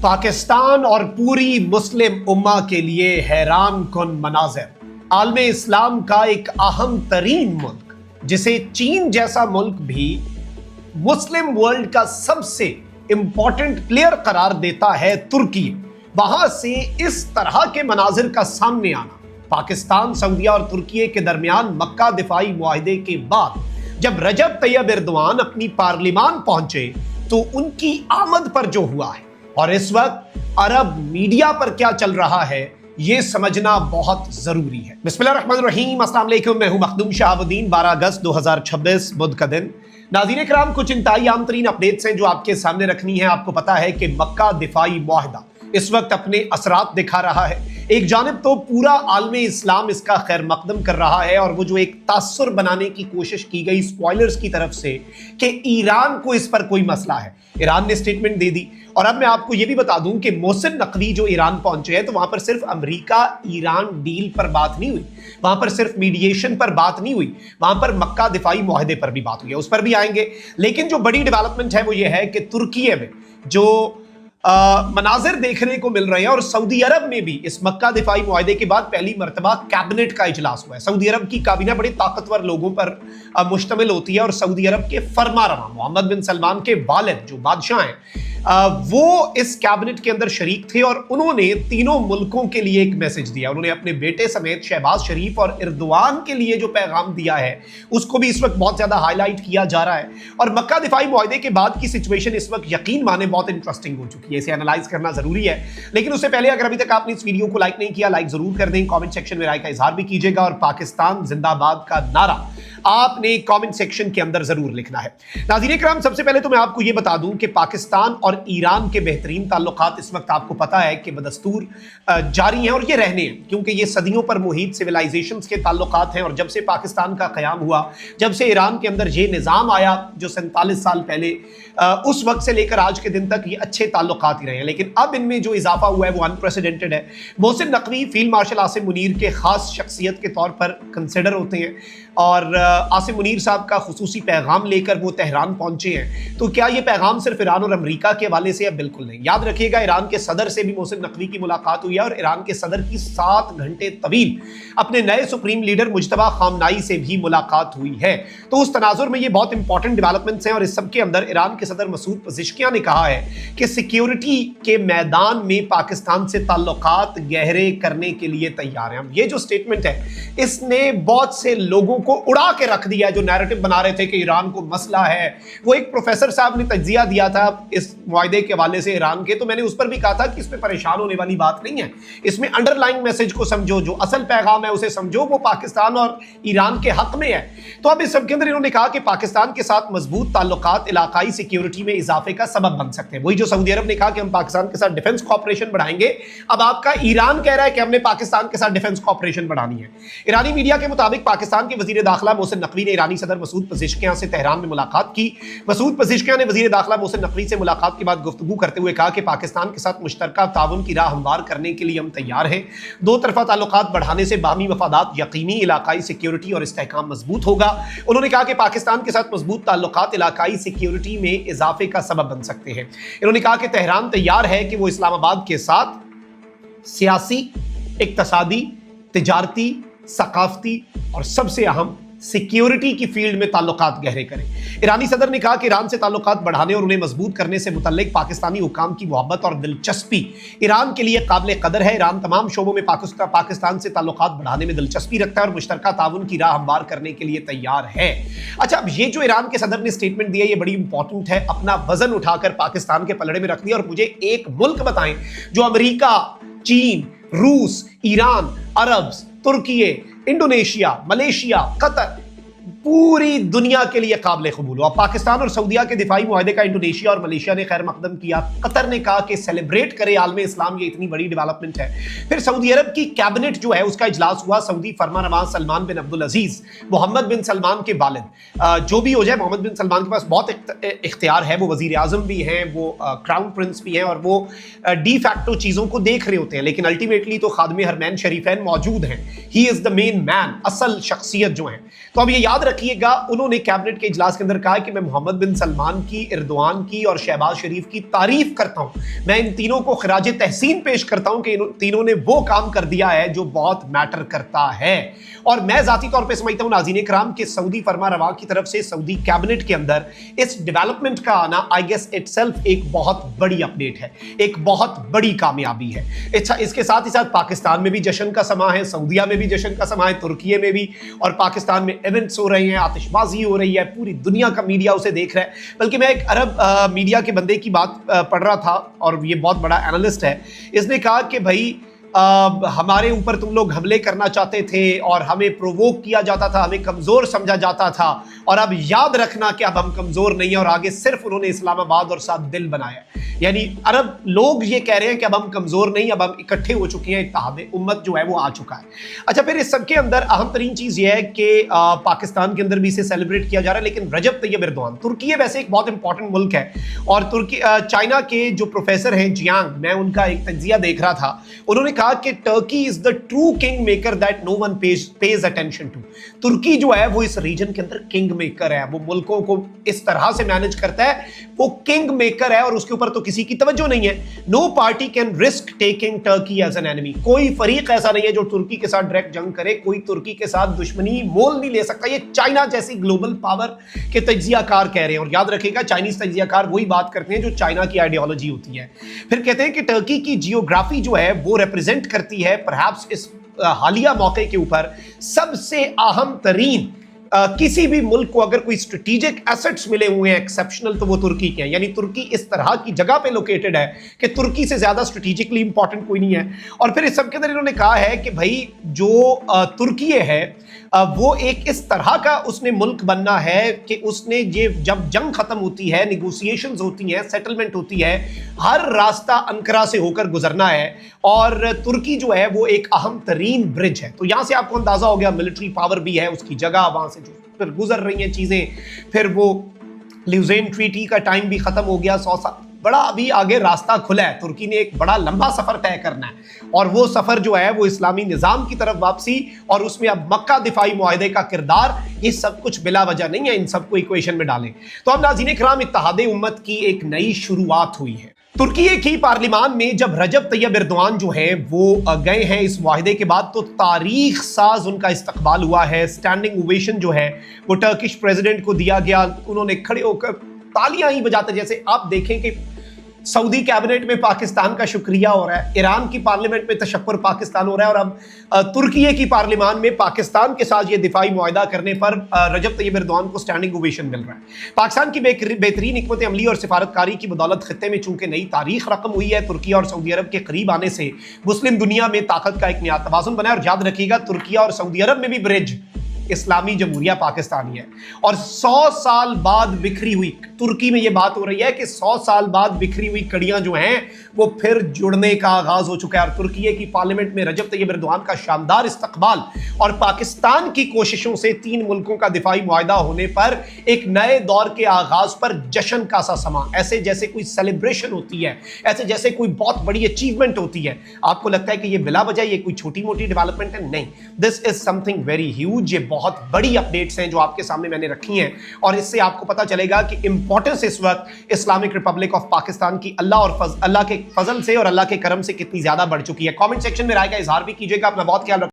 पाकिस्तान और पूरी मुस्लिम उम्मा के लिए हैरान कुन मनाजिर। आलम इस्लाम का एक अहम तरीन मुल्क, जिसे चीन जैसा मुल्क भी मुस्लिम वर्ल्ड का सबसे इंपॉर्टेंट प्लेयर करार देता है, तुर्की, वहां से इस तरह के मनाजिर का सामने आना। पाकिस्तान, सऊदीया और तुर्की के दरमियान मक्का दिफाई मुआहिदे के बाद जब रजब तैयब एर्दोआन अपनी पार्लिमान पहुंचे तो उनकी आमद पर जो हुआ है और इस वक्त अरब मीडिया पर क्या चल रहा है, ये समझना बहुत जरूरी है। बिस्मिल्लाहिर्रहमानिर्रहीम, अस्सलाम वालेकुम। मैं हूं मखदूम शहाबुद्दीन। 12 अगस्त 2026 बुध का दिन। नाज़रीन किराम, कुछ इंतहाई आम तरीन अपडेट्स हैं जो आपके सामने रखनी है। आपको पता है कि मक्का दिफाई मुआहिदा इस वक्त अपने असरात दिखा रहा है। एक जानिब तो पूरा आलम इस्लाम इसका खैर मकदम कर रहा है और वो जो एक तासुर बनाने की कोशिश की गई स्पॉयलर्स की तरफ से कि ईरान को इस पर कोई मसला है, ईरान ने स्टेटमेंट दे दी। और अब मैं आपको ये भी बता दूं कि मोहसिन नकवी जो ईरान पहुंचे हैं तो वहां पर सिर्फ अमेरिका ईरान डील पर बात नहीं हुई, वहां पर सिर्फ मीडिएशन पर बात नहीं हुई, वहां पर मक्का दिफाई मुआहिदे पर भी बात हुई है, उस पर भी आएंगे। लेकिन जो बड़ी डेवलपमेंट है वो ये है कि तुर्की में जो मनाजिर देखने को मिल रहे हैं और सऊदी अरब में भी इस मक्का दिफाई मुआहिदे के बाद पहली मरतबा कैबिनेट का इजलास हुआ है। सऊदी अरब की काबीना बड़े ताकतवर लोगों पर मुश्तमिल होती है और सऊदी अरब के फरमारवा मोहम्मद बिन सलमान के वालिद जो बादशाह हैं वो इस कैबिनेट के अंदर शरीक थे और उन्होंने तीनों मुल्कों के लिए एक मैसेज दिया। उन्होंने अपने बेटे समेत शहबाज शरीफ और एर्दोआन के लिए जो पैगाम दिया है उसको भी इस वक्त बहुत ज्यादा हाईलाइट किया जा रहा है। और मक्का दिफाई मुआहिदे के बाद की सिचुएशन इस वक्त यकीन माने बहुत इंटरेस्टिंग हो चुकी है, इसे एनालाइज करना जरूरी है। लेकिन उससे पहले अगर अभी तक आपने इस वीडियो को लाइक नहीं किया, लाइक जरूर कर दें, कमेंट सेक्शन में राय का इजहार भी कीजिएगा और पाकिस्तान जिंदाबाद का नारा आपने कमेंट सेक्शन के अंदर जरूर लिखना है। नाज़रीन किराम, सबसे पहले तो मैं आपको यह बता दूं कि पाकिस्तान और ईरान के बेहतरीन ताल्लुकात इस वक्त आपको पता है कि बदस्तूर जारी हैं और ये रहने हैं, क्योंकि ये सदियों पर मुहित सिविलाइजेशंस के ताल्लुकात हैं। और जब से पाकिस्तान का क़याम हुआ, जब से ईरान के अंदर ये निज़ाम आया जो 47 साल पहले, उस वक्त से लेकर आज के दिन तक ये अच्छे ताल्लुकात ही रहे हैं। लेकिन अब इनमें जो इजाफा हुआ है वो अनप्रेसिडेंटेड है। मोहसिन नकवी फील्ड मार्शल आसिम मुनीर के खास शख्सियत के तौर पर कंसिडर होते हैं और आसिम मुनीर साहब का खुसूसी पैगाम लेकर वो तेहरान पहुंचे हैं। तो क्या ये पैगाम सिर्फ ईरान और अमेरिका के हवाले से है? बिल्कुल नहीं। याद रखिएगा, ईरान के सदर से भी मोहसिन नकवी की मुलाकात हुई है और ईरान के सदर की 7 घंटे तवील अपने नए सुप्रीम लीडर मुज्तबा खामनाई से भी मुलाकात हुई है। तो उस तनाजुर में ये बहुत इंपॉर्टेंट डेवलपमेंट्स हैं और इस सब के अंदर ईरान के सदर मसूद पज़ेश्कियान ने कहा है कि सिक्योरिटी के मैदान में पाकिस्तान से ताल्लुकात गहरे करने के लिए तैयार हैं। ये जो स्टेटमेंट है इसने बहुत से लोगों को उड़ा के रख दिया जो नैरेटिव बना रहे थे कि ईरान को मसला है। वो एक प्रोफेसर साहब ने तज्जिया दिया था इस मुआहिदे के हवाले से ईरान के, तो मैंने उस पर भी कहा था कि इसमें परेशान होने वाली बात नहीं है, इसमें अंडरलाइन मैसेज को समझो, जो असल पैगाम है उसे समझो, वो पाकिस्तान और ईरान के हक में है। तो अब इस सब के अंदर इन्होंने कहा कि पाकिस्तान के साथ मजबूत ताल्लुकात इलाकाई सिक्योरिटी में इजाफे का सबब बन सकते हैं। वही जो सऊदी अरब ने कहा कि हम पाकिस्तान के साथ डिफेंस कॉपरेशन बढ़ाएंगे, अब आपका ईरान कह रहा है कि हमने पाकिस्तान के साथ डिफेंस कॉपरेशन बढ़ानी है। ईरानी मीडिया के मुताबिक पाकिस्तान के वजीर दाखिला मोहसिन नकवी ने ईरानी सदर मसूद पज़ेश्कियान से तेहरान में मुलाकात की। मसूद पज़ेश्कियान ने वजीर दाखिला मोहसिन नकवी से मुलाकात के बाद गुफ्तगू करते हुए कहा कि पाकिस्तान के साथ मुश्तरका ताउन की राह हमवार करने के लिए हम तैयार हैं। दो तरफा ताल्लुकात बढ़ाने से बाहमी मफादात यकीनी, इलाकाई सिक्योरिटी और इस्तेहकाम मजबूत होगा। उन्होंने कहा कि पाकिस्तान के साथ मजबूत ताल्लुकात इलाकाई सिक्योरिटी में इजाफे का सबब बन सकते हैं। इन्होंने कहा कि तेहरान तैयार है कि वो इस्लामाबाद के साथ सियासी, इक्तसादी, तिजारती, सकाफती और सबसे अहम सिक्योरिटी की फील्ड में ताल्लुकात गहरे करें। ईरानी सदर ने कहा कि ईरान से ताल्लुकात बढ़ाने और उन्हें मजबूत करने से मुतल्लिक पाकिस्तानी हुकाम की मोहब्बत और दिलचस्पी ईरान के लिए काबिल कदर है। ईरान तमाम शोबों में पाकिस्तान से ताल्लुकात बढ़ाने में दिलचस्पी रखता है और मुश्तरका ताउन की राह हमवार करने के लिए तैयार है। अच्छा, अब ये जो ईरान के सदर ने स्टेटमेंट दिया ये बड़ी इंपॉर्टेंट है। अपना वजन उठाकर पाकिस्तान के पलड़े में रख दिया और मुझे एक मुल्क बताएं जो अमेरिका, चीन, रूस, ईरान, अरब, तुर्की, इंडोनेशिया, मलेशिया, कतर, पूरी दुनिया के लिए काबिल कबूल हुआ। पाकिस्तान और सऊदीया के दिफाई मुआहिदे का इंडोनेशिया और मलेशिया ने खैर मकदम किया। कतर ने कहा कि सेलिब्रेट करे आलम इस्लाम, ये इतनी बड़ी डेवलपमेंट है। फिर सऊदी अरब की कैबिनेट जो है उसका इजलास हुआ। सऊदी फरमानरवा सलमान बिन अब्दुल अजीज, मोहम्मद बिन सलमान के वालिद, जो भी हो जाए, मोहम्मद बिन सलमान के पास बहुत इख्तियार है, वो वजीर आजम भी हैं, वो क्राउन प्रिंस भी हैं और वो डी फैक्टो चीज़ों को देख रहे होते हैं। लेकिन अल्टीमेटली तो खादमे हरमैन शरीफैन मौजूद हैं। He is the main man, असल शख्सियत जो है। तो अब ये याद رکھیے گا उन्होंने कैबिनेट के इजलास के अंदर कहा कि मैं मोहम्मद बिन सलमान की, इरदवान की और शहबाज शरीफ की तारीफ करता हूं। मैं इन तीनों को खराज तहसीन पेश करता हूं कि इन तीनों ने वो काम कर दिया है जो बहुत मैटर करता है। और मैं जाती तौर पे समझता हूं नाज़रीन इकराम के सऊदी फरमा रवा की तरफ से सऊदी कैबिनेट के अंदर इस डेवलपमेंट का आना आई गेस इटसेल्फ एक बहुत बड़ी अपडेट है, एक बहुत बड़ी कामयाबी है। इसके साथ ही साथ पाकिस्तान में भी जश्न का समा है, सऊदीया में भी जश्न का समा है, तुर्की में भी, और पाकिस्तान में इवेंट्स हो रहे हैं, आतिशबाजी हो रही है, पूरी दुनिया का मीडिया उसे देख रहा है। बल्कि मैं एक अरब मीडिया के बंदे की बात पढ़ रहा था और ये बहुत बड़ा एनालिस्ट है, इसने कहा कि भाई हमारे ऊपर तुम लोग हमले करना चाहते थे और हमें प्रोवोक किया जाता था, हमें कमज़ोर समझा जाता था, और अब याद रखना कि अब हम कमज़ोर नहीं हैं। और आगे सिर्फ उन्होंने इस्लामाबाद और साथ दिल बनाया, यानी अरब लोग ये कह रहे हैं कि अब हम कमज़ोर नहीं, अब हम इकट्ठे हो चुके हैं, इत्तेहाद उम्मत जो है वो आ चुका है। अच्छा, फिर इस सब के अंदर अहम तरीन चीज़ ये है कि पाकिस्तान के अंदर भी इसे सेलिब्रेट किया जा रहा है, लेकिन रजब तैयब एर्दोआन, तुर्की वैसे एक बहुत इंपॉर्टेंट मुल्क है, और तुर्की चाइना के जो प्रोफेसर हैं जियांग, मैं उनका एक तज्जिया देख रहा था, उन्होंने कहा कि Turkey is the true king maker that no one pays attention to. तुर्की जो है वो इस रीजन के अंदर किंग मेकर है, वो मुल्कों को इस तरह से मैनेज करता है, वो किंग मेकर है और उसके ऊपर तो किसी की तवज्जो नहीं है। No party can risk taking Turkey as an enemy, कोई फरीक ऐसा नहीं है जो तुर्की के साथ डायरेक्ट जंग करे, कोई तुर्की के साथ दुश्मनी मोल नहीं ले सकता। ये चाइना जैसी ग्लोबल पावर के तज्जियाकार कह रहे हैं, और याद रखिएगा चाइनीज तज्जियाकार वही बात करते हैं जो चाइना की आइडियोलॉजी होती है। फिर कहते हैं कि टर्की की जियोग्राफी जो है वो रिप्रेजेंट करती है परहैप्स इस हालिया मौके के ऊपर सबसे अहम तरीन किसी भी मुल्क को अगर कोई स्ट्रेटेजिक एसेट्स मिले हुए हैं एक्सेप्शनल, तो वो तुर्की के हैं। यानी तुर्की इस तरह की जगह पे लोकेटेड है कि तुर्की से ज्यादा स्ट्रेटेजिकली इंपॉर्टेंट कोई नहीं है। और फिर इस सब के अंदर इन्होंने कहा है कि भाई जो तुर्की है वो एक इस तरह का उसने मुल्क बनना है कि उसने ये जब जंग खत्म होती है, निगोसिएशंस होती हैं, सेटलमेंट होती है, हर रास्ता अंकारा से होकर गुजरना है, और तुर्की जो है वो एक अहम तरीन ब्रिज है। तो यहां से आपको अंदाजा हो गया मिलिट्री पावर भी है, उसकी जगह वहां से जो फिर गुजर रही हैं चीजें। फिर वो ल्यूजेन ट्रीटी का टाइम भी खत्म हो गया, 100 साल बड़ा अभी आगे रास्ता खुला है। तुर्की ने एक बड़ा लंबा सफर तय करना है, और वो सफर जो है वो इस्लामी निजाम की तरफ वापसी, और उसमें अब मक्का दिफाई मुआहदे का किरदार, ये सब कुछ बिला वजह नहीं है, इन सबको इक्वेशन में डालें तो अब नाज़रीन इकराम इत्तेहाद उम्मत की एक नई शुरुआत हुई है। तुर्की की पार्लिमान में जब रजब तैयब एर्दोआन जो है वो गए हैं इस मुआहदे के बाद, तो तारीख साज उनका इस्तकबाल हुआ है। स्टैंडिंग ओवेशन जो है वो टर्किश प्रेसिडेंट को दिया गया, उन्होंने खड़े होकर तालियां ही बजाते, जैसे आप देखें कि सऊदी कैबिनेट में पाकिस्तान का शुक्रिया हो रहा है, ईरान की पार्लियामेंट में तशक्कुर पाकिस्तान हो रहा है, और अब तुर्की की पार्लिमान में पाकिस्तान के साथ ये दिफाई मुआहदा करने पर रजब तैयब एर्दोआन को स्टैंडिंग ओवेशन मिल रहा है। पाकिस्तान की बेहतरीन हिकमत अमली और सिफारतकारी की बदौलत खत्ते में चूंकि नई तारीख रकम हुई है, तुर्की और सऊदी अरब के करीब आने से मुस्लिम दुनिया में ताकत का एक नया तवाज़ुन बना है। और याद रखिएगा तुर्की और सऊदी अरब में भी ब्रिज इस्लामी जमहूरिया पाकिस्तानी है, और 100 साल बाद बिखरी हुई, तुर्की में यह बात हो रही है कि 100 साल बाद बिखरी हुई कड़ियां जो हैं वो फिर जुड़ने का आगाज हो चुका है। और तुर्की की पार्लियामेंट में रजब तैयब एर्दोआन का शानदार इस्तकबाल और पाकिस्तान की कोशिशों से 3 मुल्कों का दिफाई मुआहदा होने पर एक नए दौर के आगाज पर जश्न का सा समा, ऐसे जैसे कोई सेलिब्रेशन होती है, ऐसे जैसे कोई बहुत बड़ी अचीवमेंट होती है। आपको लगता है कि ये बिला वजह ये कोई छोटी मोटी डेवलपमेंट है? नहीं, this is something very huge. ये बहुत बड़ी अपडेट्स हैं जो आपके सामने मैंने रखी हैं, और इससे आपको पता चलेगा कि इंपॉर्टेंस इस वक्त इस्लामिक रिपब्लिक ऑफ पाकिस्तान की अल्लाह के फजल से और अल्लाह के करम से कितनी ज्यादा बढ़ चुकी है। कमेंट सेक्शन में राय का इजहार भी कीजिएगा। अपना बहुत ख्याल रखिए।